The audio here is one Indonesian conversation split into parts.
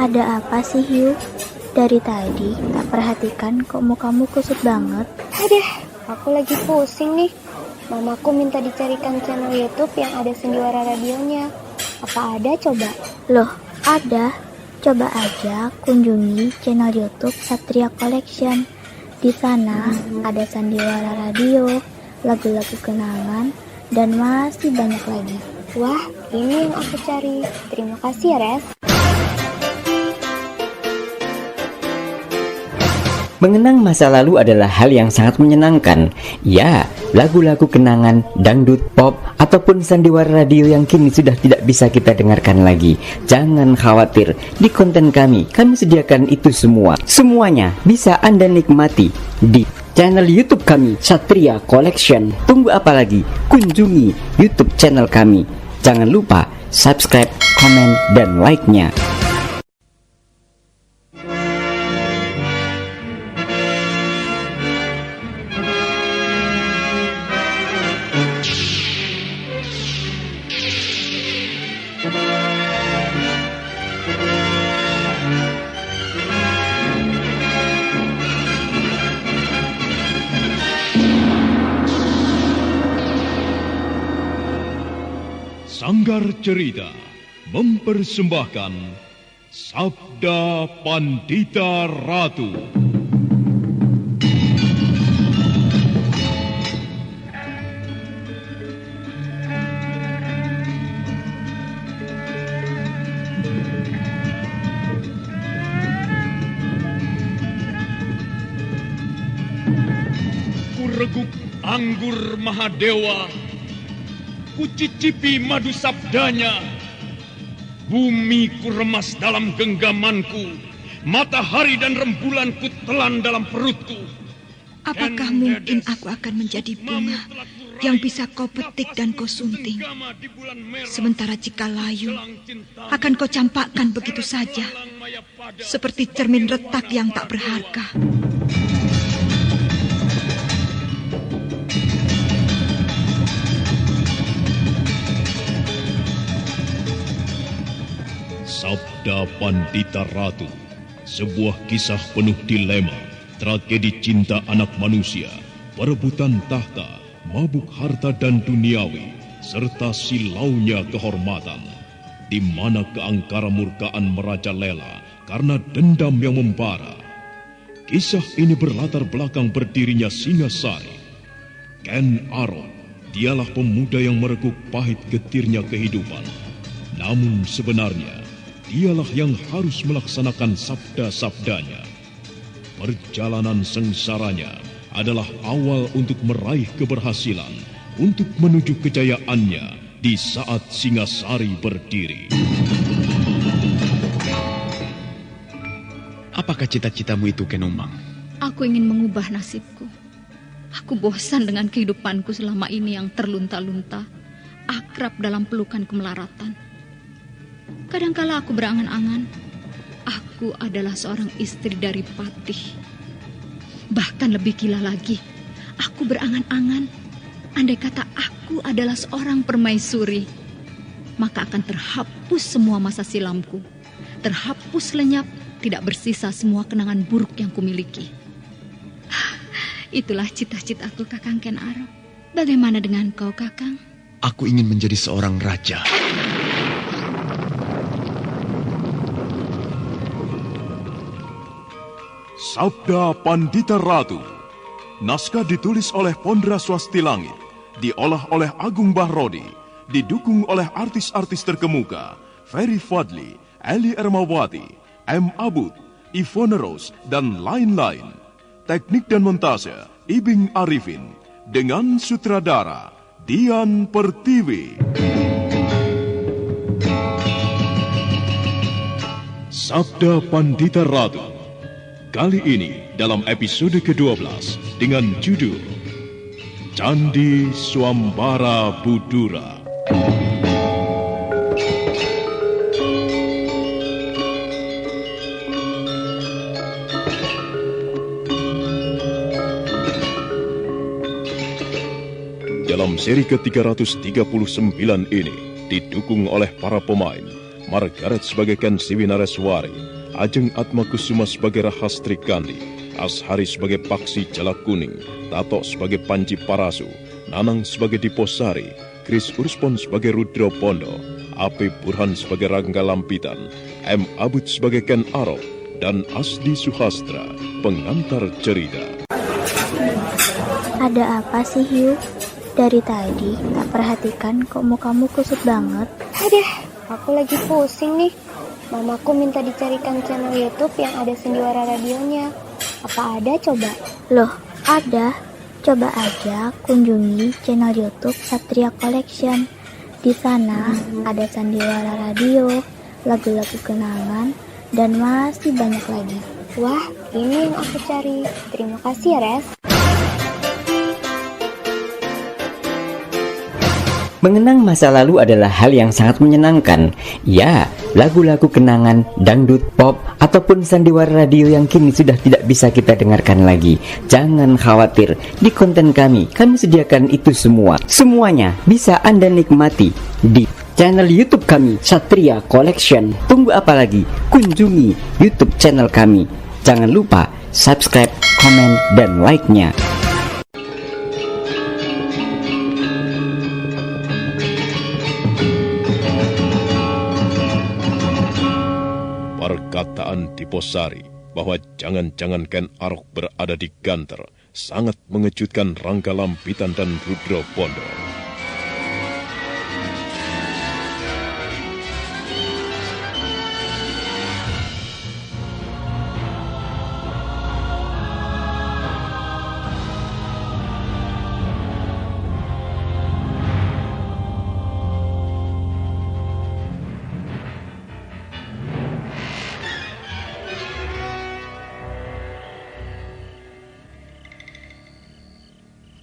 Ada apa sih, Yu? Dari tadi tak perhatikan kok mukamu kusut banget. Aduh, aku lagi pusing nih. Mamaku minta dicarikan channel YouTube yang ada Sendiwara radionya. Apa ada coba? Loh, ada. Coba aja kunjungi channel YouTube Satria Collection. Di sana ada Sandiwara Radio, lagu-lagu kenangan, dan masih banyak lagi. Wah, ini yang aku cari. Terima kasih ya, Res. Mengenang masa lalu adalah hal yang sangat menyenangkan. Ya, lagu-lagu kenangan, dangdut, pop, ataupun sandiwara radio yang kini sudah tidak bisa kita dengarkan lagi. Jangan khawatir, di konten kami sediakan itu semua. Semuanya bisa Anda nikmati di channel YouTube kami, Satria Collection. Tunggu apa lagi? Kunjungi YouTube channel kami. Jangan lupa subscribe, komen, dan like-nya. Sanggar Cerita mempersembahkan Sabda Pandita Ratu. Kureguk anggur Mahadewa, kucicipi madu sabdanya, bumi ku remas dalam genggamanku, matahari dan rembulan ku telan dalam perutku. Apakah mungkin aku akan menjadi bunga yang bisa kau petik dan kau sunting? Sementara jika layu, akan kau campakkan begitu saja, seperti cermin retak yang tak berharga. Sabda Pandita Ratu, sebuah kisah penuh dilema, tragedi cinta anak manusia, perebutan tahta, mabuk harta dan duniawi, serta silaunya kehormatan, di mana keangkara murkaan merajalela karena dendam yang membara. Kisah ini berlatar belakang berdirinya Singasari. Ken Arok, dialah pemuda yang merekuk pahit getirnya kehidupan. Namun sebenarnya, dialah yang harus melaksanakan sabda-sabdanya. Perjalanan sengsaranya adalah awal untuk meraih keberhasilan, untuk menuju kejayaannya di saat Singasari berdiri. Apakah cita-citamu itu, Kenomang? Aku ingin mengubah nasibku. Aku bosan dengan kehidupanku selama ini yang terlunta-lunta, akrab dalam pelukan kemelaratan. Kadangkala aku berangan-angan, aku adalah seorang istri dari Patih. Bahkan lebih gila lagi, aku berangan-angan, andai kata aku adalah seorang permaisuri, maka akan terhapus semua masa silamku, terhapus lenyap, tidak bersisa semua kenangan buruk yang kumiliki. Itulah cita-citaku, Kakang Ken Arok. Bagaimana dengan kau, Kakang? Aku ingin menjadi seorang raja. Sabda Pandita Ratu. Naskah ditulis oleh Pondra Swasti Langit, diolah oleh Agung Bahrodi, didukung oleh artis-artis terkemuka Ferry Fadli, Eli Ermawati, M. Abud, Ivone Rose, dan lain-lain. Teknik dan montase Ibing Arifin, dengan sutradara Dian Pertiwi. Sabda Pandita Ratu. Kali ini dalam episode ke-12 dengan judul Candi Swambara Budura. Dalam seri ke-339 ini didukung oleh para pemain Margaret sebagai Ken Siwinareswari, Ajeng Atmakusuma sebagai Rahastri Kandi, Ashari sebagai Paksi Jala Kuning, Tato sebagai Panji Parasu, Nanang sebagai Diposari, Kris Urspon sebagai Rudro Pondo, AP Burhan sebagai Rangga Lampitan, M. Abud sebagai Ken Arok, dan Asdi Suhastra, pengantar cerita. Ada apa sih, Hiu? Dari tadi tak perhatikan kok mukamu kusut banget. Aduh, aku lagi pusing nih. Mamaku minta dicarikan channel YouTube yang ada Sendiwara radionya. Apa ada coba? Loh, ada. Coba aja kunjungi channel YouTube Satria Collection. Di sana ada Sandiwara Radio, lagu-lagu kenangan, dan masih banyak lagi. Wah, ini yang aku cari. Terima kasih ya, Res. Mengenang masa lalu adalah hal yang sangat menyenangkan. Ya, lagu-lagu kenangan, dangdut, pop, ataupun sandiwara radio yang kini sudah tidak bisa kita dengarkan lagi. Jangan khawatir, di konten kami sediakan itu semua. Semuanya bisa Anda nikmati di channel YouTube kami, Satria Collection. Tunggu apa lagi? Kunjungi YouTube channel kami. Jangan lupa subscribe, komen, dan like-nya. Perkataan Diposari bahwa jangan-jangan Ken Arok berada di Ganter sangat mengejutkan Rangga Lampitan dan Rudro Pondo.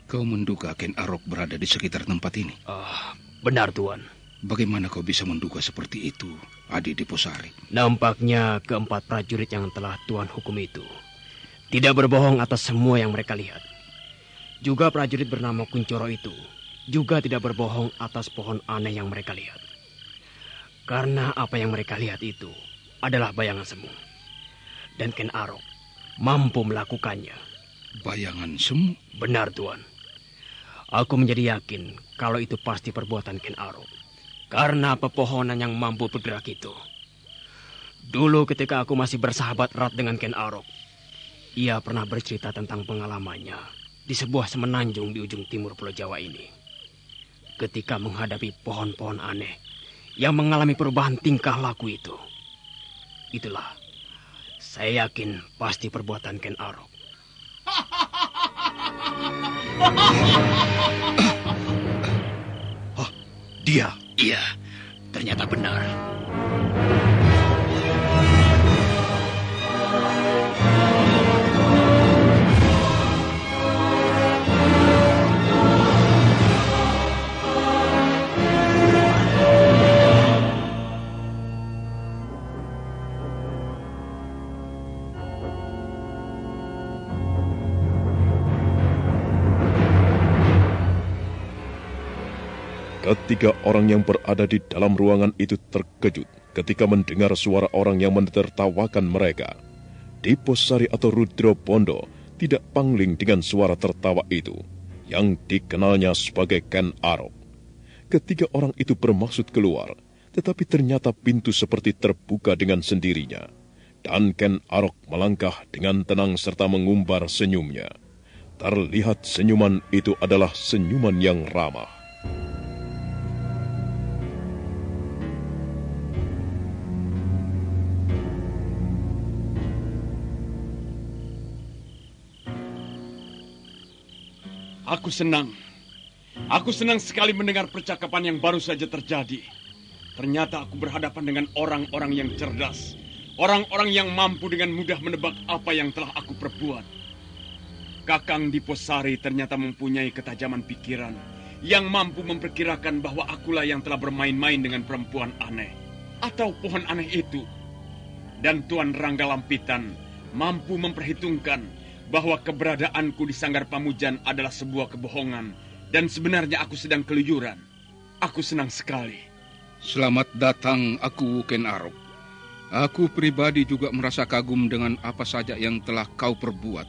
Kau menduga Ken Arok berada di sekitar tempat ini? Benar, Tuan. Bagaimana kau bisa menduga seperti itu, Adi Diposari? Nampaknya keempat prajurit yang telah Tuan hukum itu tidak berbohong atas semua yang mereka lihat. Juga prajurit bernama Kuncoro itu juga tidak berbohong atas pohon aneh yang mereka lihat. Karena apa yang mereka lihat itu adalah bayangan semu. Dan Ken Arok mampu melakukannya. Bayangan semu? Benar, Tuan. Aku menjadi yakin kalau itu pasti perbuatan Ken Arok. Karena pepohonan yang mampu bergerak itu. Dulu ketika aku masih bersahabat erat dengan Ken Arok, ia pernah bercerita tentang pengalamannya di sebuah semenanjung di ujung timur Pulau Jawa ini. Ketika menghadapi pohon-pohon aneh yang mengalami perubahan tingkah laku itu. Itulah, saya yakin pasti perbuatan Ken Arok. Dia? Iya, ternyata benar. Ketiga orang yang berada di dalam ruangan itu terkejut ketika mendengar suara orang yang menertawakan mereka. Diposari atau Rudro Pondo tidak pangling dengan suara tertawa itu, yang dikenalnya sebagai Ken Arok. Ketiga orang itu bermaksud keluar, tetapi ternyata pintu seperti terbuka dengan sendirinya. Dan Ken Arok melangkah dengan tenang serta mengumbar senyumnya. Terlihat senyuman itu adalah senyuman yang ramah. Aku senang sekali mendengar percakapan yang baru saja terjadi. Ternyata aku berhadapan dengan orang-orang yang cerdas. Orang-orang yang mampu dengan mudah menebak apa yang telah aku perbuat. Kakang Diposari ternyata mempunyai ketajaman pikiran yang mampu memperkirakan bahwa akulah yang telah bermain-main dengan perempuan aneh atau pohon aneh itu. Dan Tuan Rangga Lampitan mampu memperhitungkan bahwa keberadaanku di Sanggar Pamujan adalah sebuah kebohongan dan sebenarnya aku sedang keluyuran. Aku senang sekali. Selamat datang, aku Ken Arok. Aku pribadi juga merasa kagum dengan apa saja yang telah kau perbuat.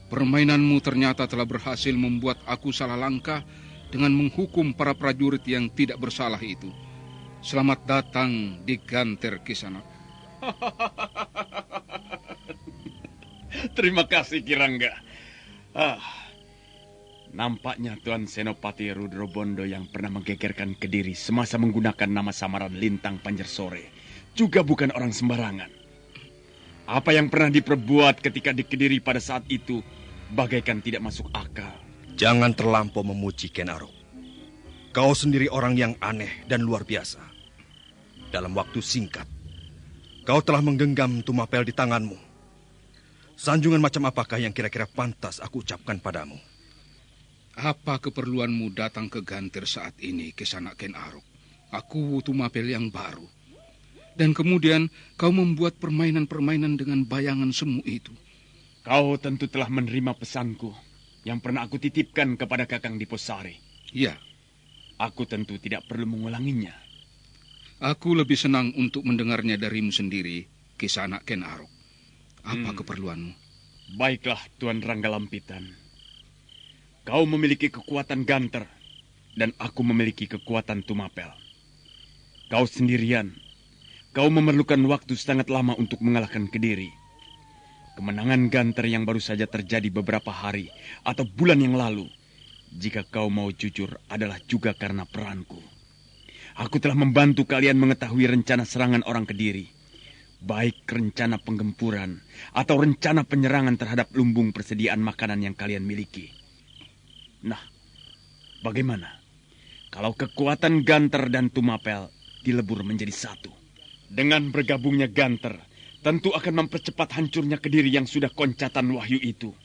Permainanmu ternyata telah berhasil membuat aku salah langkah dengan menghukum para prajurit yang tidak bersalah itu. Selamat datang di Ganter Kisanak. Terima kasih, Kirangga. Nampaknya Tuan Senopati Rudrobondo yang pernah menggegerkan Kediri semasa menggunakan nama samaran Lintang Panjersore juga bukan orang sembarangan. Apa yang pernah diperbuat ketika di Kediri pada saat itu bagaikan tidak masuk akal. Jangan terlampau memuji Ken Arok. Kau sendiri orang yang aneh dan luar biasa. Dalam waktu singkat, kau telah menggenggam tumapel di tanganmu. Sanjungan macam apakah yang kira-kira pantas aku ucapkan padamu? Apa keperluanmu datang ke Ganter saat ini, Kisanak Ken Arok? Aku tumapel yang baru. Dan kemudian kau membuat permainan-permainan dengan bayangan semu itu. Kau tentu telah menerima pesanku yang pernah aku titipkan kepada Kakang Diposari. Ya. Aku tentu tidak perlu mengulanginya. Aku lebih senang untuk mendengarnya darimu sendiri, Kisanak Ken Arok. Apa keperluanmu? Baiklah, Tuan Ranggalampitan. Kau memiliki kekuatan Ganter, dan aku memiliki kekuatan Tumapel. Kau sendirian. Kau memerlukan waktu sangat lama untuk mengalahkan Kediri. Kemenangan Ganter yang baru saja terjadi beberapa hari atau bulan yang lalu, jika kau mau jujur, adalah juga karena peranku. Aku telah membantu kalian mengetahui rencana serangan orang Kediri, baik rencana penggempuran atau rencana penyerangan terhadap lumbung persediaan makanan yang kalian miliki. Nah, bagaimana kalau kekuatan Ganter dan Tumapel dilebur menjadi satu? Dengan bergabungnya Ganter, tentu akan mempercepat hancurnya Kediri yang sudah koncatan wahyu itu.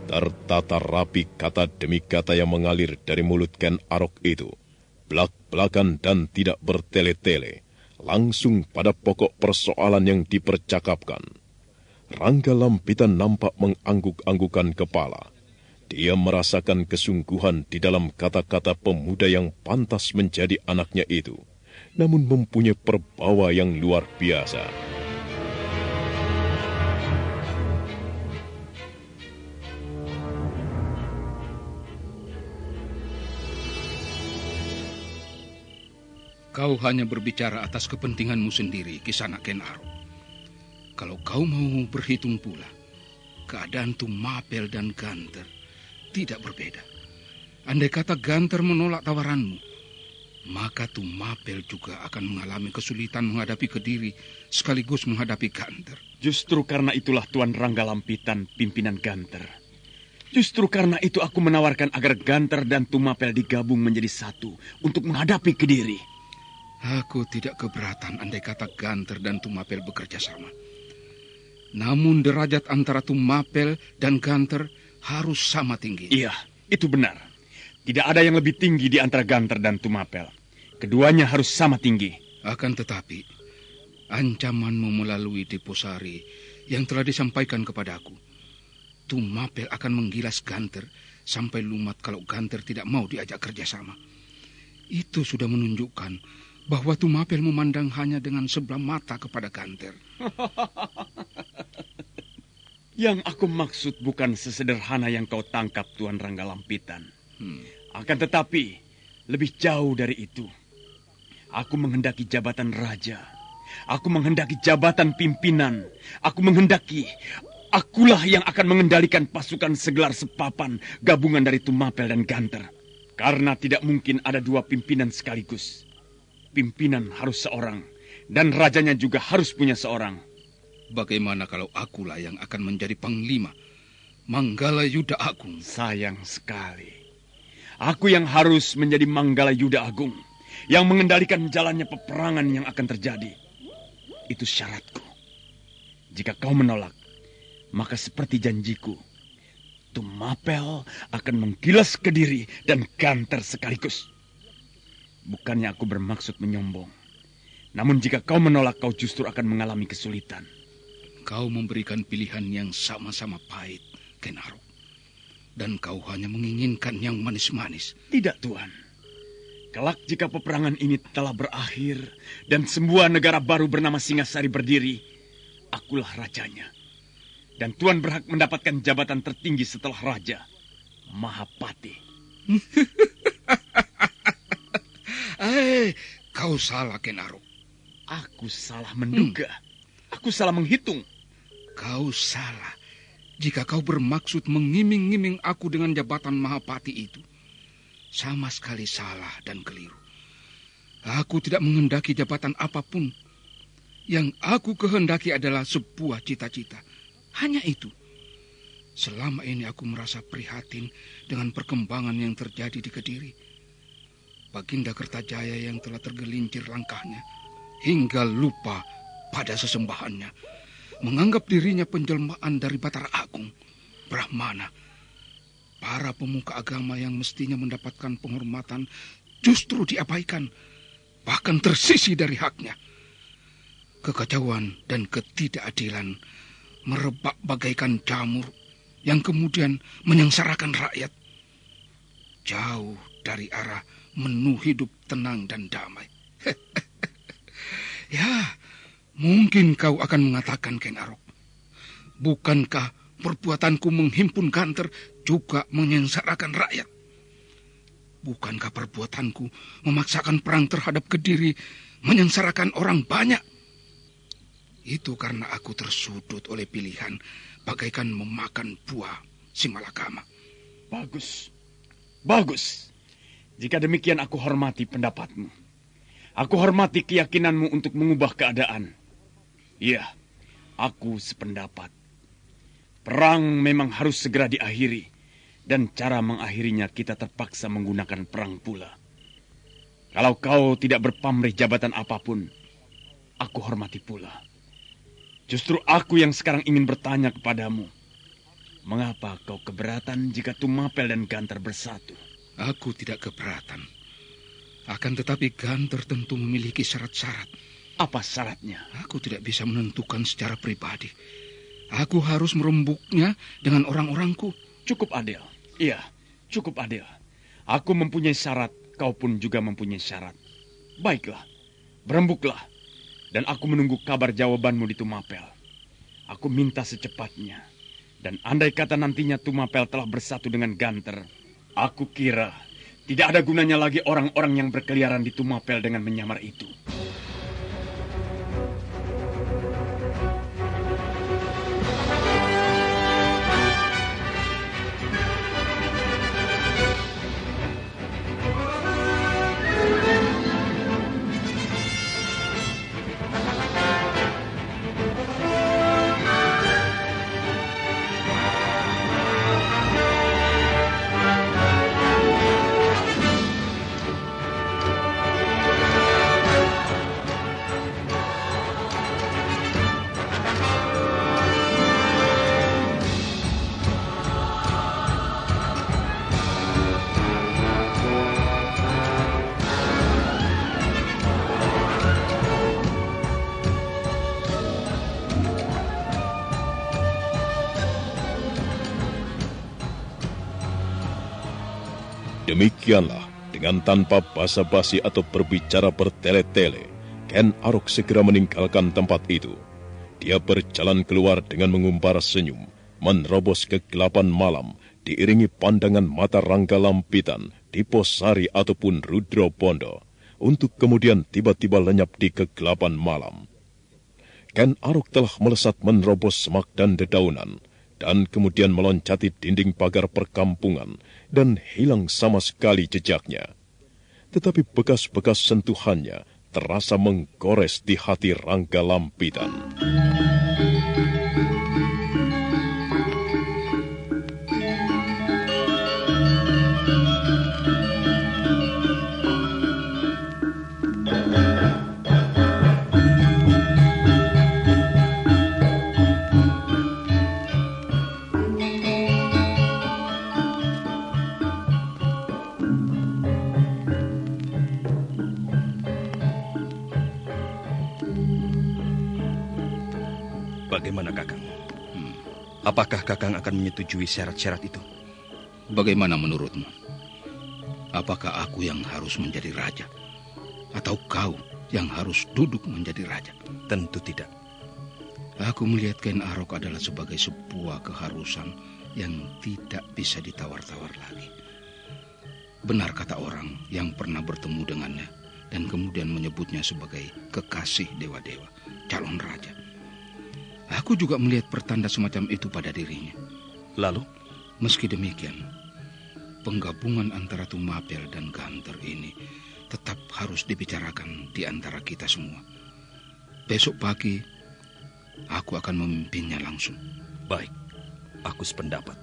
Tertata rapi kata demi kata yang mengalir dari mulut Ken Arok itu, belak-belakan dan tidak bertele-tele, langsung pada pokok persoalan yang dipercakapkan. Ranggalampitan nampak mengangguk-anggukan kepala. Dia merasakan kesungguhan di dalam kata-kata pemuda yang pantas menjadi anaknya itu, namun mempunyai perbawa yang luar biasa. Kau hanya berbicara atas kepentinganmu sendiri, Kisanak Ken Arok. Kalau kau mau berhitung pula, keadaan Tumapel dan Ganter tidak berbeda. Andai kata Ganter menolak tawaranmu, maka Tumapel juga akan mengalami kesulitan menghadapi Kediri sekaligus menghadapi Ganter. Justru karena itulah Tuan Ranggalampitan, pimpinan Ganter. Justru karena itu aku menawarkan agar Ganter dan Tumapel digabung menjadi satu untuk menghadapi Kediri. Aku tidak keberatan andai kata Ganter dan Tumapel bekerja sama. Namun derajat antara Tumapel dan Ganter harus sama tinggi. Iya, itu benar. Tidak ada yang lebih tinggi di antara Ganter dan Tumapel. Keduanya harus sama tinggi. Akan tetapi, ancamanmu melalui Diposari yang telah disampaikan kepadaku, Tumapel akan menggilas Ganter sampai lumat kalau Ganter tidak mau diajak kerjasama. Itu sudah menunjukkan bahwa Tumapel memandang hanya dengan sebelah mata kepada Ganter. Yang aku maksud bukan sesederhana yang kau tangkap, Tuan Rangga Lampitan. Akan tetapi, lebih jauh dari itu. Aku menghendaki jabatan raja. Aku menghendaki jabatan pimpinan. Akulah yang akan mengendalikan pasukan segelar sepapan gabungan dari Tumapel dan Ganter. Karena tidak mungkin ada dua pimpinan sekaligus. Pimpinan harus seorang, dan rajanya juga harus punya seorang. Bagaimana kalau akulah yang akan menjadi panglima? Manggala Yuda Agung. Sayang sekali. Aku yang harus menjadi Manggala Yuda Agung, yang mengendalikan jalannya peperangan yang akan terjadi. Itu syaratku. Jika kau menolak, maka seperti janjiku, Tumapel akan menggilas Kediri dan Ganter sekaligus. Bukannya aku bermaksud menyombong. Namun jika kau menolak, kau justru akan mengalami kesulitan. Kau memberikan pilihan yang sama-sama pahit, Ken Arok. Dan kau hanya menginginkan yang manis-manis. Tidak, Tuan. Kelak jika peperangan ini telah berakhir dan sebuah negara baru bernama Singasari berdiri, akulah rajanya. Dan Tuan berhak mendapatkan jabatan tertinggi setelah raja, Mahapati. Kau salah, Ken Arok. Aku salah menduga. Aku salah menghitung. Kau salah jika kau bermaksud mengiming-iming aku dengan jabatan Mahapati itu. Sama sekali salah dan keliru. Aku tidak menghendaki jabatan apapun. Yang aku kehendaki adalah sebuah cita-cita. Hanya itu. Selama ini aku merasa prihatin dengan perkembangan yang terjadi di Kediri. Baginda Kertajaya yang telah tergelincir langkahnya hingga lupa pada sesembahannya. Menganggap dirinya penjelmaan dari Batara Agung, Brahmana. Para pemuka agama yang mestinya mendapatkan penghormatan justru diabaikan, bahkan tersisih dari haknya. Kekacauan dan ketidakadilan merebak bagaikan jamur yang kemudian menyengsarakan rakyat. Jauh dari arah menu hidup tenang dan damai. Ya, mungkin kau akan mengatakan, Ken Arok, bukankah perbuatanku menghimpun Ganter juga menyengsarakan rakyat? Bukankah perbuatanku memaksakan perang terhadap Kediri menyengsarakan orang banyak? Itu karena aku tersudut oleh pilihan bagaikan memakan buah simalakama. Bagus. Bagus. Jika demikian aku hormati pendapatmu. Aku hormati keyakinanmu untuk mengubah keadaan. Iya, aku sependapat. Perang memang harus segera diakhiri. Dan cara mengakhirinya kita terpaksa menggunakan perang pula. Kalau kau tidak berpamrih jabatan apapun, aku hormati pula. Justru aku yang sekarang ingin bertanya kepadamu. Mengapa kau keberatan jika Tumapel dan Ganter bersatu? Aku tidak keberatan. Akan tetapi Ganter tentu memiliki syarat-syarat. Apa syaratnya? Aku tidak bisa menentukan secara pribadi. Aku harus merembuknya dengan orang-orangku. Cukup adil. Iya, cukup adil. Aku mempunyai syarat, kau pun juga mempunyai syarat. Baiklah, berembuklah. Dan aku menunggu kabar jawabanmu di Tumapel. Aku minta secepatnya. Dan andai kata nantinya Tumapel telah bersatu dengan Ganter, aku kira tidak ada gunanya lagi orang-orang yang berkeliaran di Tumapel dengan menyamar itu. Demikianlah, dengan tanpa basa-basi atau berbicara bertele-tele, Ken Arok segera meninggalkan tempat itu. Dia berjalan keluar dengan mengumpar senyum, menerobos kegelapan malam, diiringi pandangan mata Rangga Lampitan, Diposari ataupun Rudro Pondo, untuk kemudian tiba-tiba lenyap di kegelapan malam. Ken Arok telah melesat menerobos semak dan dedaunan, dan kemudian meloncati dinding pagar perkampungan, dan hilang sama sekali jejaknya. Tetapi bekas-bekas sentuhannya terasa menggores di hati Rangga Lampitan. Bagaimana, Kakang? Apakah Kakang akan menyetujui syarat-syarat itu? Bagaimana menurutmu? Apakah aku yang harus menjadi raja? Atau kau yang harus duduk menjadi raja? Tentu tidak. Aku melihat Ken Arok adalah sebagai sebuah keharusan yang tidak bisa ditawar-tawar lagi. Benar kata orang yang pernah bertemu dengannya dan kemudian menyebutnya sebagai kekasih dewa-dewa, calon raja. Aku juga melihat pertanda semacam itu pada dirinya. Lalu? Meski demikian, penggabungan antara Tumapel dan Ganter ini tetap harus dibicarakan di antara kita semua. Besok pagi, aku akan memimpinnya langsung. Baik, aku sependapat.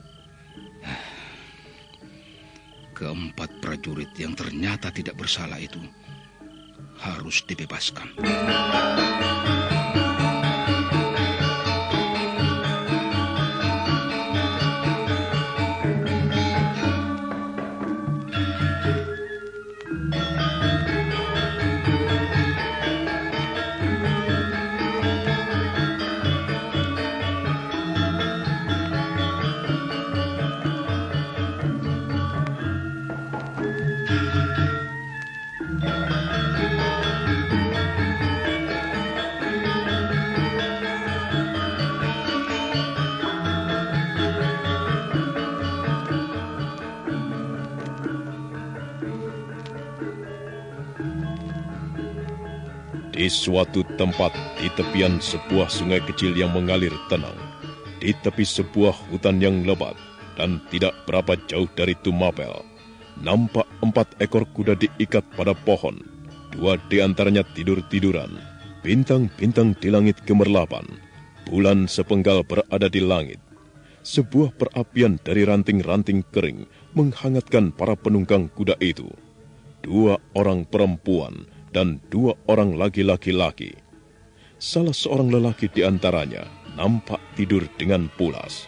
Keempat prajurit yang ternyata tidak bersalah itu harus dibebaskan. Di suatu tempat di tepian sebuah sungai kecil yang mengalir tenang, di tepi sebuah hutan yang lebat dan tidak berapa jauh dari Tumapel, nampak 4 ekor kuda diikat pada pohon. 2 di antaranya tidur-tiduran, bintang-bintang di langit gemerlapan, bulan sepenggal berada di langit. Sebuah perapian dari ranting-ranting kering menghangatkan para penunggang kuda itu. 2 orang perempuan dan 2 orang laki-laki. Salah seorang lelaki di antaranya nampak tidur dengan pulas.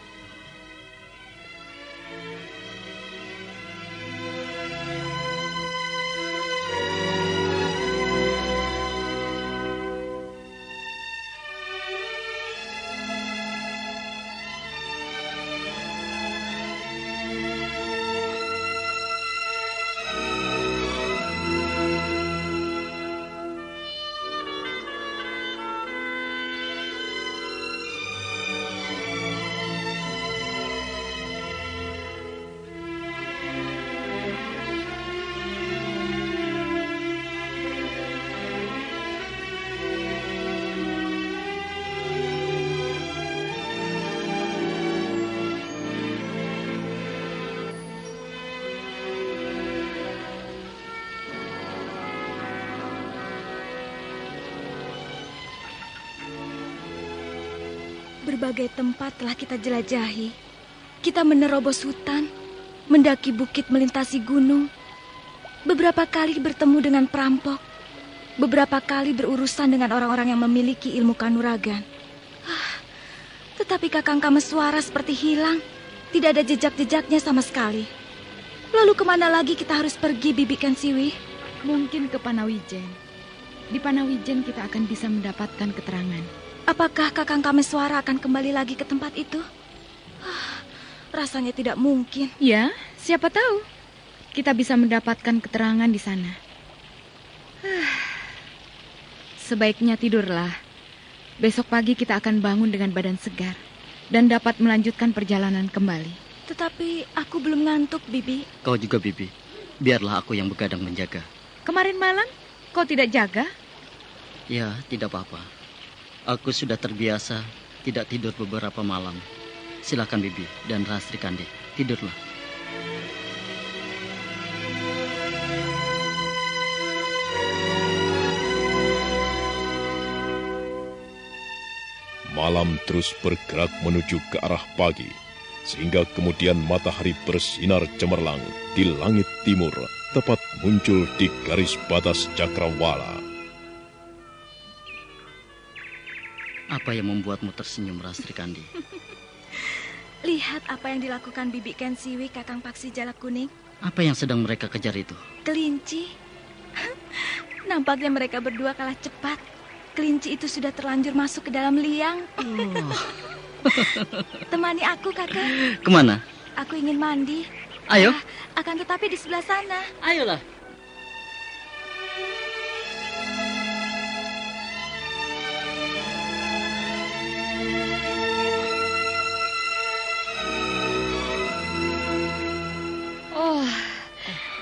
Berbagai tempat telah kita jelajahi. Kita menerobos hutan, mendaki bukit, melintasi gunung. Beberapa kali bertemu dengan perampok. Beberapa kali berurusan dengan orang-orang yang memiliki ilmu kanuragan. Tetapi Kakang Kameswara seperti hilang. Tidak ada jejak-jejaknya sama sekali. Lalu kemana lagi kita harus pergi, Bibi Kensiwi? Mungkin ke Panawijen. Di Panawijen kita akan bisa mendapatkan keterangan. Apakah Kakang Kameswara akan kembali lagi ke tempat itu? Rasanya tidak mungkin. Ya, siapa tahu. Kita bisa mendapatkan keterangan di sana. Sebaiknya tidurlah. Besok pagi kita akan bangun dengan badan segar. dan dapat melanjutkan perjalanan kembali. Tetapi aku belum ngantuk, Bibi. Kau juga, Bibi. Biarlah aku yang begadang menjaga. Kemarin malam kau tidak jaga? Ya, tidak apa-apa. Aku sudah terbiasa tidak tidur beberapa malam. Silakan Bibi dan Rastri Kandi, tidurlah. Malam terus bergerak menuju ke arah pagi, sehingga kemudian matahari bersinar cemerlang di langit timur, tepat muncul di garis batas cakrawala. Apa yang membuatmu tersenyum, Rastri Kandi? Lihat apa yang dilakukan Bibi Kensiwi, Kakang Paksi Jalak Kuning. Apa yang sedang mereka kejar itu? Kelinci. Nampaknya mereka berdua kalah cepat. Kelinci itu sudah terlanjur masuk ke dalam liang. Temani aku, Kakak. Kemana? Aku ingin mandi. Ayo. Akan tetapi di sebelah sana. Ayolah. Oh,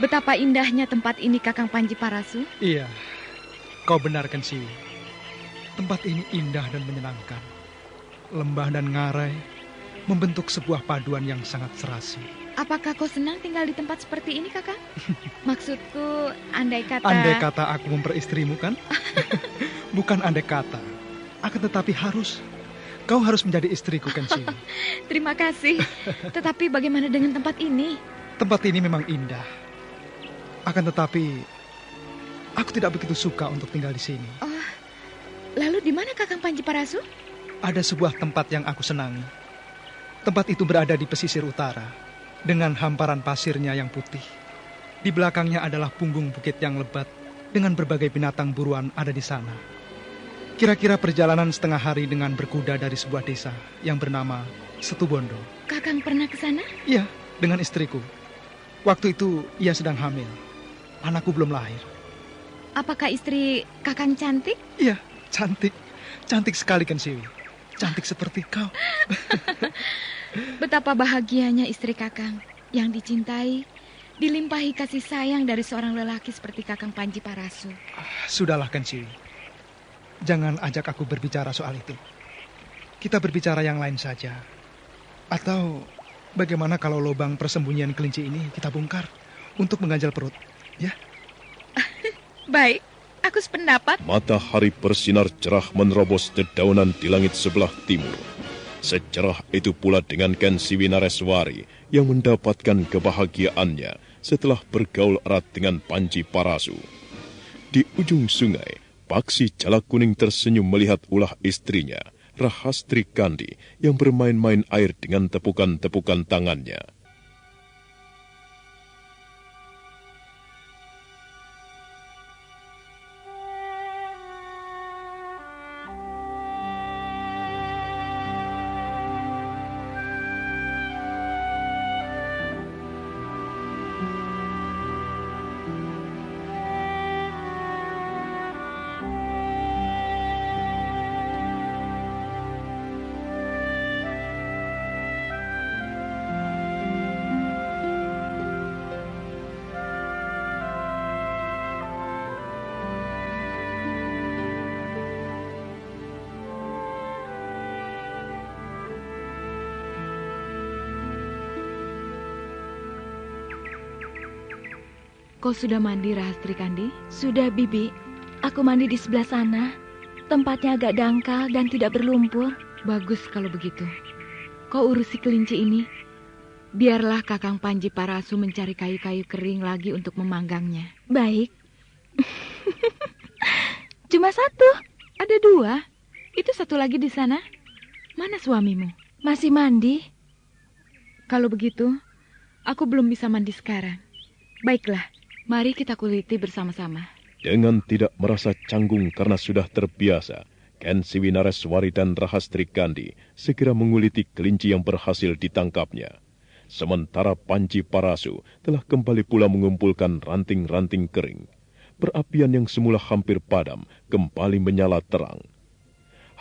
betapa indahnya tempat ini, Kakang Panji Parasu. Iya, kau benar, Kensiwi. Tempat ini indah dan menyenangkan. Lembah dan ngarai membentuk sebuah paduan yang sangat serasi. Apakah kau senang tinggal di tempat seperti ini, Kakang? Maksudku, andai kata... Andai kata aku memperistrimu, kan? Bukan andai kata. Akan tetapi harus. Kau harus menjadi istriku, Kensiwi. Terima kasih. Tetapi bagaimana dengan tempat ini? Tempat ini memang indah. Akan tetapi, aku tidak begitu suka untuk tinggal di sini. Oh, lalu di mana Kakang Panji Parasu? Ada sebuah tempat yang aku senangi. Tempat itu berada di pesisir utara, dengan hamparan pasirnya yang putih. Di belakangnya adalah punggung bukit yang lebat, dengan berbagai binatang buruan ada di sana. Kira-kira perjalanan setengah hari dengan berkuda dari sebuah desa yang bernama Setubondo. Kakang pernah ke sana? Iya, dengan istriku. Waktu itu ia sedang hamil. Anakku belum lahir. Apakah istri Kakang cantik? Iya, cantik. Cantik sekali, Kensiwi. Cantik seperti kau. Betapa bahagianya istri Kakang yang dicintai, dilimpahi kasih sayang dari seorang lelaki seperti Kakang Panji Parasu. Sudahlah, Kensiwi. Jangan ajak aku berbicara soal itu. Kita berbicara yang lain saja. Atau bagaimana kalau lubang persembunyian kelinci ini kita bongkar untuk mengganjal perut, ya? Baik. Aku sependapat. Matahari bersinar cerah menerobos dedaunan di langit sebelah timur. Secerah itu pula dengan Kensiwi Nareswari yang mendapatkan kebahagiaannya setelah bergaul erat dengan Panji Parasu. Di ujung sungai, Paksi Jalak Kuning tersenyum melihat ulah istrinya, Rahastri Kandi, yang bermain-main air dengan tepukan-tepukan tangannya. Kau sudah mandi, Rahastri Kandi? Sudah, Bibi. Aku mandi di sebelah sana. Tempatnya agak dangkal dan tidak berlumpur. Bagus kalau begitu. Kau urusi kelinci ini. Biarlah Kakang Panji Parasu mencari kayu-kayu kering lagi untuk memanggangnya. Baik. Cuma satu. Ada dua. Itu satu lagi di sana. Mana suamimu? Masih mandi. Kalau begitu, aku belum bisa mandi sekarang. Baiklah. Mari kita kuliti bersama-sama. Dengan tidak merasa canggung karena sudah terbiasa, Kensiwi Nareswari dan Rahastri Kandi segera menguliti kelinci yang berhasil ditangkapnya. Sementara Panji Parasu telah kembali pula mengumpulkan ranting-ranting kering. Perapian yang semula hampir padam kembali menyala terang.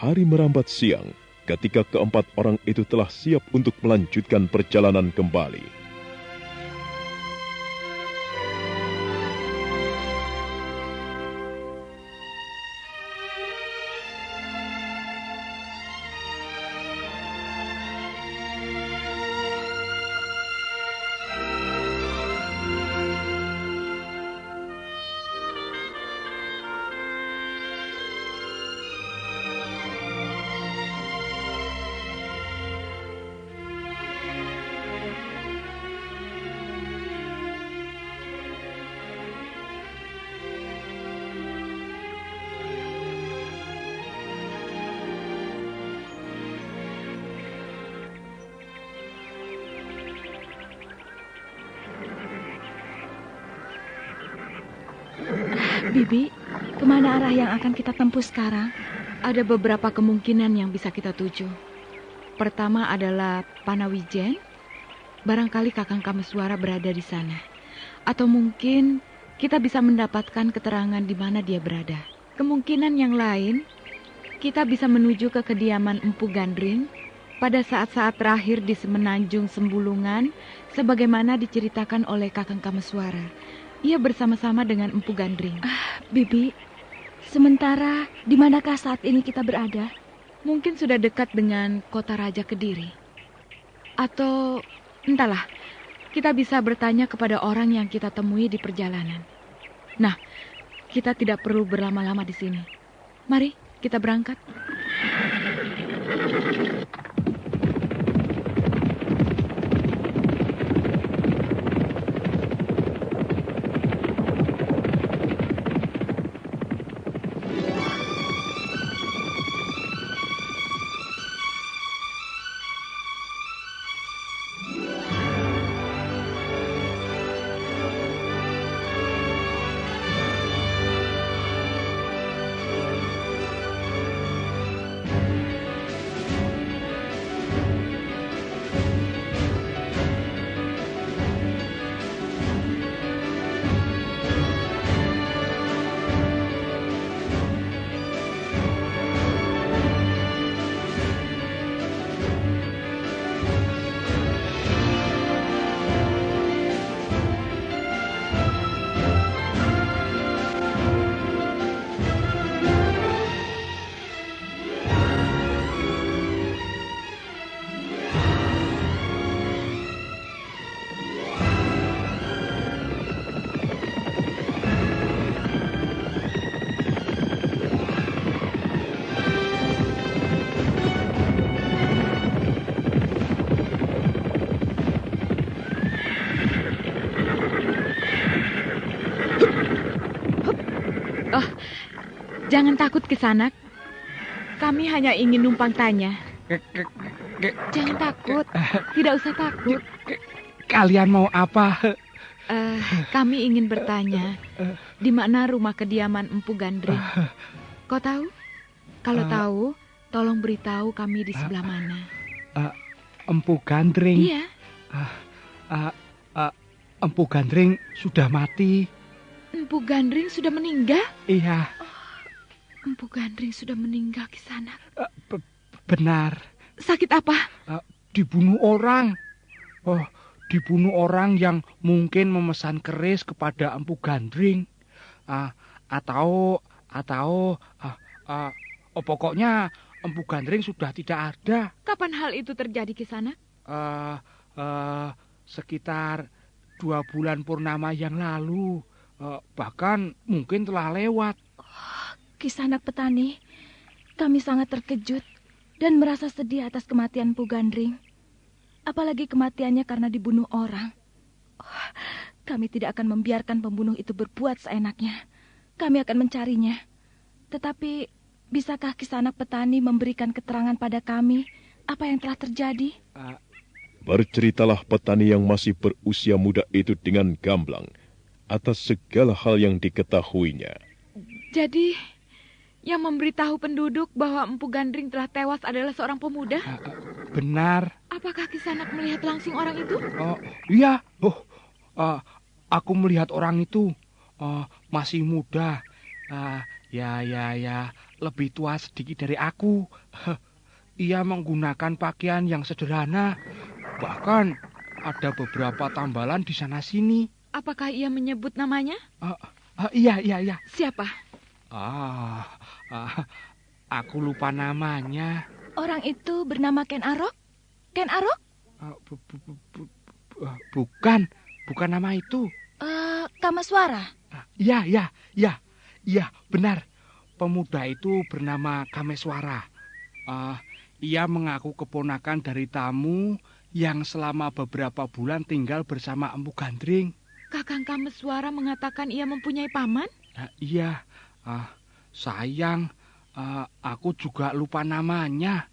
Hari merambat siang, ketika keempat orang itu telah siap untuk melanjutkan perjalanan kembali. Bibi, kemana arah yang akan kita tempuh sekarang? Ada beberapa kemungkinan yang bisa kita tuju. Pertama adalah Panawijen. Barangkali Kakang Kameswara berada di sana. Atau mungkin kita bisa mendapatkan keterangan di mana dia berada. Kemungkinan yang lain, kita bisa menuju ke kediaman Empu Gandring pada saat-saat terakhir di Semenanjung Sembulungan, sebagaimana diceritakan oleh Kakang Kameswara. Ia bersama-sama dengan Empu Gandring. Bibi, sementara di manakah saat ini kita berada? Mungkin sudah dekat dengan kota Raja Kediri. Atau, entahlah, kita bisa bertanya kepada orang yang kita temui di perjalanan. Nah, kita tidak perlu berlama-lama di sini. Mari, kita berangkat. Jangan takut, Kisanak. Kami hanya ingin numpang tanya. Jangan takut. Tidak usah takut. Kalian mau apa? Kami ingin bertanya, di mana rumah kediaman Empu Gandring? Kau tahu? Kalau tahu, tolong beritahu kami di sebelah mana. Empu Gandring? Iya. Empu Gandring sudah mati. Empu Gandring sudah meninggal? Iya. Empu Gandring sudah meninggal, Kisanak. Benar. Sakit apa? Dibunuh orang. Dibunuh orang yang mungkin memesan keris kepada Empu Gandring. Pokoknya Empu Gandring sudah tidak ada. Kapan hal itu terjadi, Kisanak? Sekitar 2 bulan purnama yang lalu. Bahkan mungkin telah lewat. Kisanak Petani, kami sangat terkejut dan merasa sedih atas kematian Empu Gandring. Apalagi kematiannya karena dibunuh orang. Kami tidak akan membiarkan pembunuh itu berbuat seenaknya. Kami akan mencarinya. Tetapi, bisakah Kisanak Petani memberikan keterangan pada kami apa yang telah terjadi? Berceritalah petani yang masih berusia muda itu dengan gamblang atas segala hal yang diketahuinya. Jadi, yang memberitahu penduduk bahwa Empu Gandring telah tewas adalah seorang pemuda? Benar. Apakah Kisanak melihat langsung orang itu? Iya. Aku melihat orang itu masih muda. Ya, lebih tua sedikit dari aku. ia menggunakan pakaian yang sederhana. Bahkan ada beberapa tambalan di sana-sini. Apakah ia menyebut namanya? Iya. Siapa? Aku lupa namanya. Orang itu bernama Ken Arok? Ken Arok? Bukan nama itu. Kamaswara? Iya, benar. Pemuda itu bernama Kameswara. Ia mengaku keponakan dari tamu yang selama beberapa bulan tinggal bersama Empu Gandring. Kakang Kameswara mengatakan ia mempunyai paman? Iya. Sayang, aku juga lupa namanya.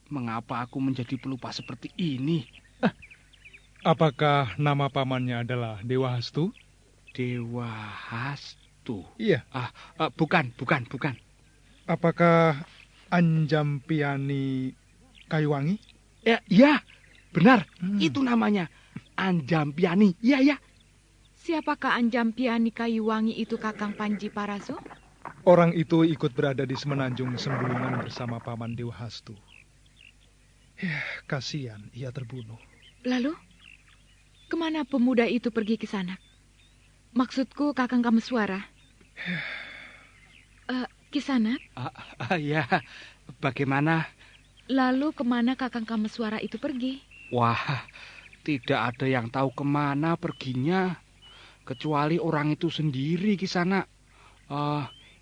Mengapa aku menjadi pelupa seperti ini? Apakah nama pamannya adalah Dewa Hastu? Dewa Hastu? Iya. Bukan. Apakah Anjampiani Kayuwangi? Iya, benar. Itu namanya. Anjampiani. Iya. Siapakah Anjampiani Kayuwangi itu, Kakang Panji Paraso? Orang itu ikut berada di semenanjung Sembulungan bersama paman Dewa Hastu. Kasihan ia terbunuh. Lalu, kemana pemuda itu pergi ke sana? Maksudku Kakang Kameswara. Kisanak? Ya, bagaimana? Lalu kemana Kakang Kameswara itu pergi? Wah, tidak ada yang tahu kemana perginya. Kecuali orang itu sendiri, Kisanak.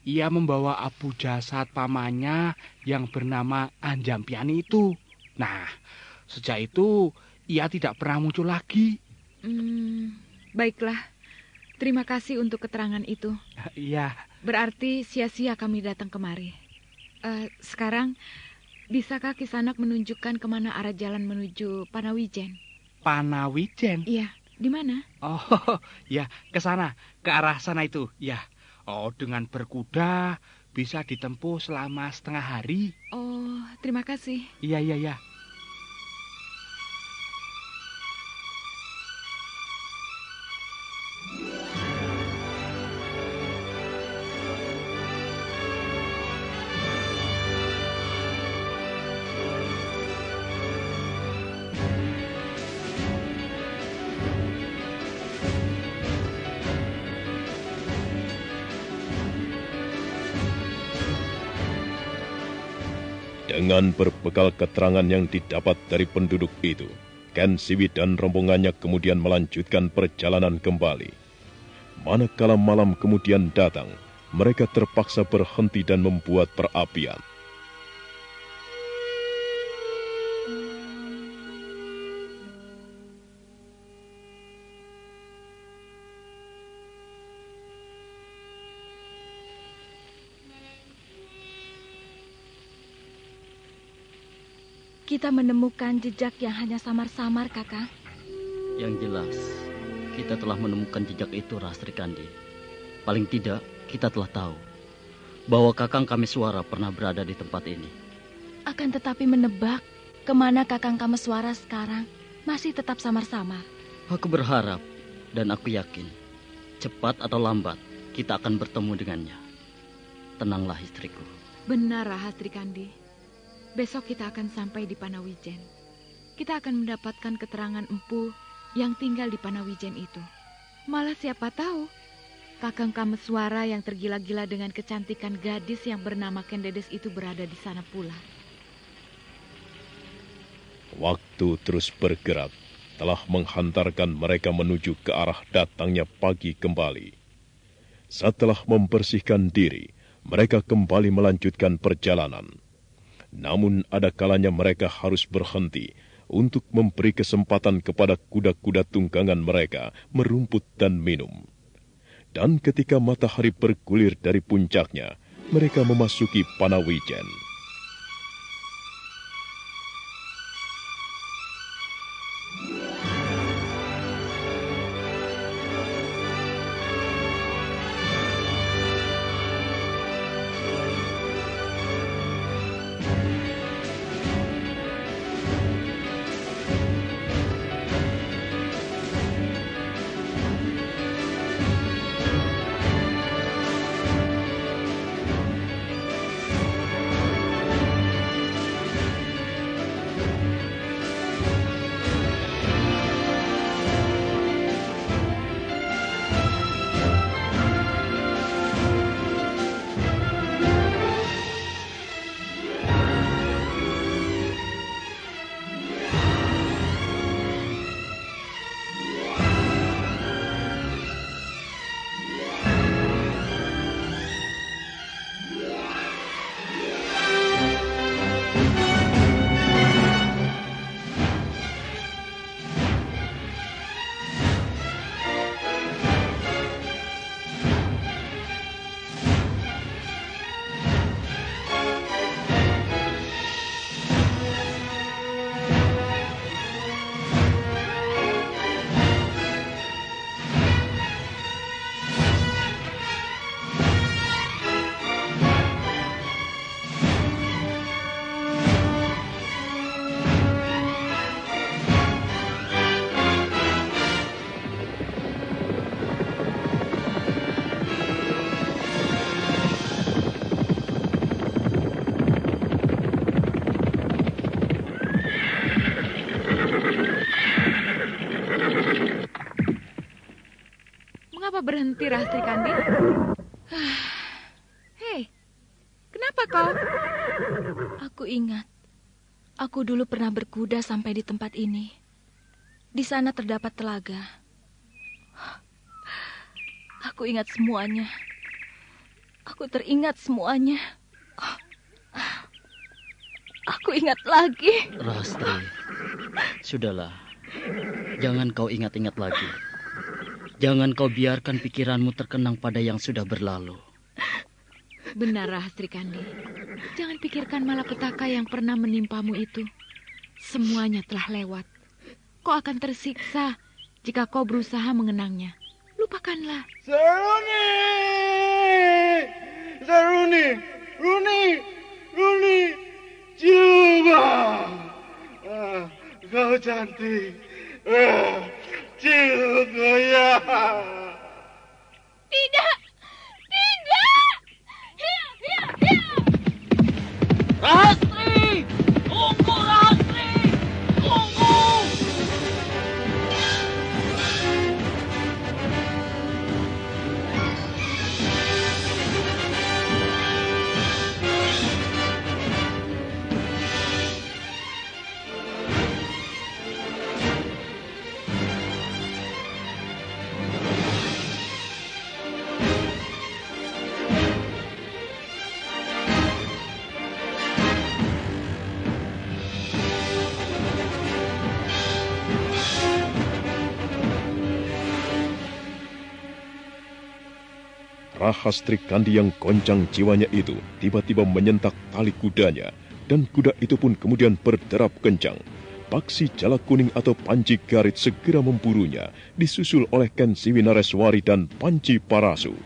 Ia membawa abu jasad pamannya yang bernama Anjampiani itu. Nah, sejak itu ia tidak pernah muncul lagi. Baiklah, terima kasih untuk keterangan itu. Iya. Berarti sia-sia kami datang kemari. Sekarang, bisakah Kisanak menunjukkan kemana arah jalan menuju Panawijen? Panawijen? Iya, di mana? Oh, ya, ke sana, ke arah sana itu, ya. Dengan berkuda bisa ditempuh selama setengah hari. Oh, terima kasih. Iya. Dengan berbekal keterangan yang didapat dari penduduk itu, Ken Siwi dan rombongannya kemudian melanjutkan perjalanan kembali. Manakala malam kemudian datang, mereka terpaksa berhenti dan membuat perapian. Kita menemukan jejak yang hanya samar-samar, Kakang. Yang jelas, kita telah menemukan jejak itu, Rastri Kandi. Paling tidak, kita telah tahu bahwa Kakang Kameswara pernah berada di tempat ini. Akan tetapi menebak kemana Kakang Kameswara sekarang masih tetap samar-samar. Aku berharap dan aku yakin, cepat atau lambat kita akan bertemu dengannya. Tenanglah istriku. Benar, Rastri Kandi. Besok kita akan sampai di Panawijen. Kita akan mendapatkan keterangan empu yang tinggal di Panawijen itu. Malah siapa tahu, Kakang Kameswara yang tergila-gila dengan kecantikan gadis yang bernama Kendedes itu berada di sana pula. Waktu terus bergerak, telah menghantarkan mereka menuju ke arah datangnya pagi kembali. Setelah membersihkan diri, mereka kembali melanjutkan perjalanan. Namun ada kalanya mereka harus berhenti untuk memberi kesempatan kepada kuda-kuda tunggangan mereka merumput dan minum. Dan ketika matahari bergulir dari puncaknya, mereka memasuki Panawijen. Mengapa berhenti, Rastri Kandi? Hei, kenapa kau? Aku ingat, aku dulu pernah berkuda sampai di tempat ini. Di sana terdapat telaga. Aku ingat semuanya. Aku teringat semuanya. Aku ingat lagi. Rastri, sudahlah. Jangan kau ingat-ingat lagi. Jangan kau biarkan pikiranmu terkenang pada yang sudah berlalu. Benar, Rastri Kandi. Jangan pikirkan malapetaka yang pernah menimpamu itu. Semuanya telah lewat. Kau akan tersiksa jika kau berusaha mengenangnya. Lupakanlah. Saruni! Saruni! Runi! Coba! Kau cantik. Cium ya. Tidak! Rastri! Tunggu, Rastri! Tunggu! Rahastri Kandi yang goncang jiwanya itu tiba-tiba menyentak tali kudanya, dan kuda itu pun kemudian berderap kencang. Paksi Jala Kuning atau Panji Garit segera memburunya, disusul oleh Ken Siwinareswari dan Panji Parasu.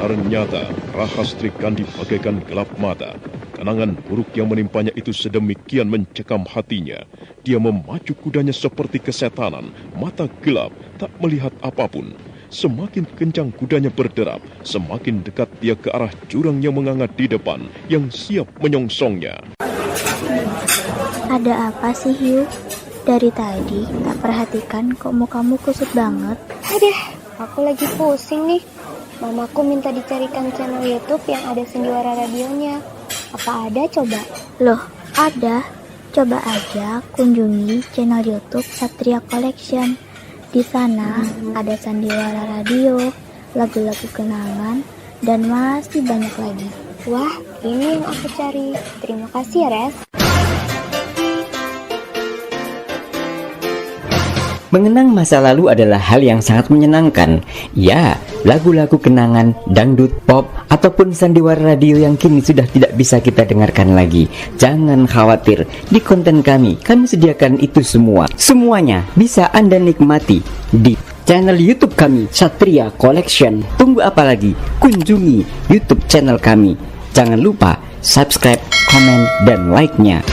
Ternyata Rahastri Kandi bagaikan gelap mata. Kenangan buruk yang menimpanya itu sedemikian mencekam hatinya. Dia memacu kudanya seperti kesetanan, mata gelap, tak melihat apapun. Semakin kencang kudanya berderap, semakin dekat dia ke arah jurang yang menganga di depan, yang siap menyongsongnya. Ada apa sih, Hiu? Dari tadi tak perhatikan kok mukamu kusut banget. Aduh, aku lagi pusing nih. Mamaku minta dicarikan channel YouTube yang ada sendiwara radionya. Apa ada coba? Loh, ada. Coba aja kunjungi channel YouTube Satria Collection. Di sana ada sandiwara radio, lagu-lagu kenangan, dan masih banyak lagi. Wah, ini yang aku cari. Terima kasih ya, Res. Mengenang masa lalu adalah hal yang sangat menyenangkan. Ya, lagu-lagu kenangan, dangdut, pop, ataupun sandiwara radio yang kini sudah tidak bisa kita dengarkan lagi. Jangan khawatir, di konten kami sediakan itu semua. Semuanya bisa Anda nikmati di channel YouTube kami Satria Collection. Tunggu apa lagi? Kunjungi YouTube channel kami. Jangan lupa subscribe, komen, dan like-nya.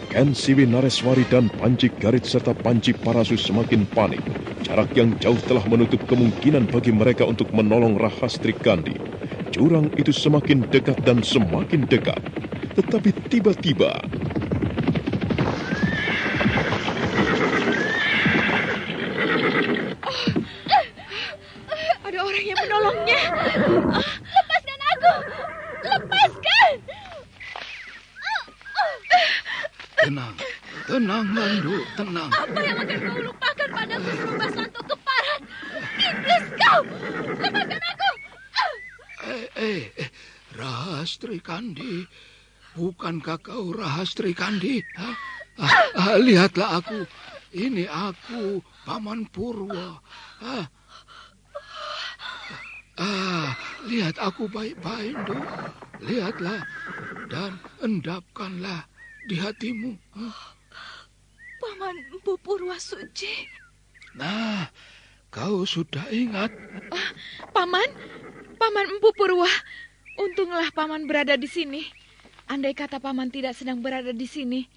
Ken Siwi Nareswari dan Panji Garit serta Panji Parasu semakin panik. Jarak yang jauh telah menutup kemungkinan bagi mereka untuk menolong Rahastri Kandi. Jurang itu semakin dekat dan semakin dekat. Tetapi tiba-tiba... Ada orang yang menolongnya. Lepaskan aku! Lepaskan! Tenang, Landu, tenang. Apa yang akan kau lupakan padaku, Surba Santo Keparat? Iblis kau! Lepaskan aku! Rahastri Kandi. Bukankah kau Rahastri Kandi? Lihatlah aku. Ini aku, Paman Purwa. Lihat aku baik-baik, Nduk. Lihatlah dan endapkanlah di hatimu. Paman Empu Purwa Suci. Nah, kau sudah ingat. Paman Empu Purwa. Untunglah Paman berada di sini. Andai kata Paman tidak sedang berada di sini,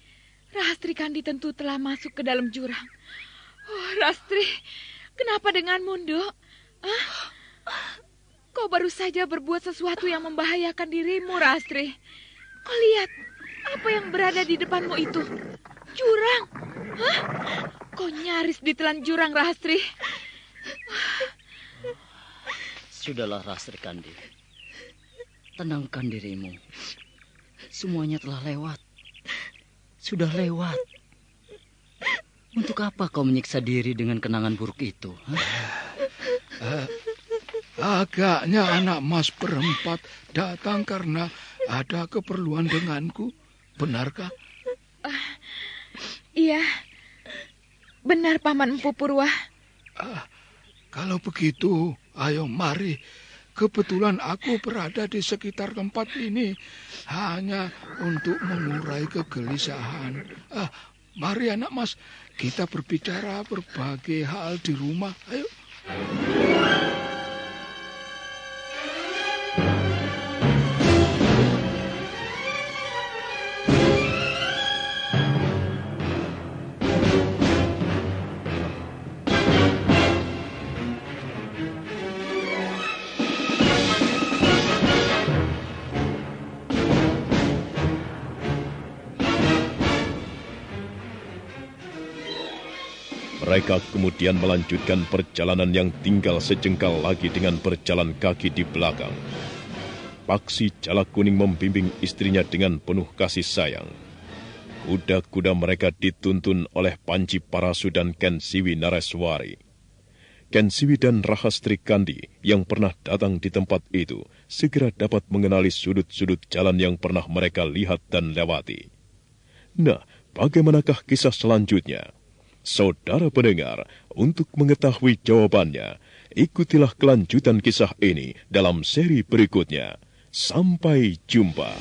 Rahastri Kandi tentu telah masuk ke dalam jurang. Oh, Rastri, kenapa denganmu, Nduk? Kau baru saja berbuat sesuatu yang membahayakan dirimu, Rahastri. Kau lihat, apa yang berada di depanmu itu? Jurang. Kau nyaris ditelan jurang, Rahastri. Sudahlah, Rahastri Kandi. Tenangkan dirimu. Semuanya telah lewat. Sudah lewat. Untuk apa kau menyiksa diri dengan kenangan buruk itu? Agaknya anak mas perempat datang karena ada keperluan denganku. Benarkah? Iya. Benar, Paman Empu Purwa. Kalau begitu, ayo mari. Kebetulan aku berada di sekitar tempat ini hanya untuk mengurai kegelisahan. Mari anak mas, kita berbicara berbagai hal di rumah. Ayo. Mereka kemudian melanjutkan perjalanan yang tinggal sejengkal lagi dengan berjalan kaki di belakang. Paksi Jalak Kuning membimbing istrinya dengan penuh kasih sayang. Kuda-kuda mereka dituntun oleh Panji Parasu dan Ken Siwi Nareswari. Ken Siwi dan Rahastri Kandi yang pernah datang di tempat itu segera dapat mengenali sudut-sudut jalan yang pernah mereka lihat dan lewati. Nah, bagaimanakah kisah selanjutnya? Saudara pendengar, untuk mengetahui jawabannya, ikutilah kelanjutan kisah ini dalam seri berikutnya. Sampai jumpa.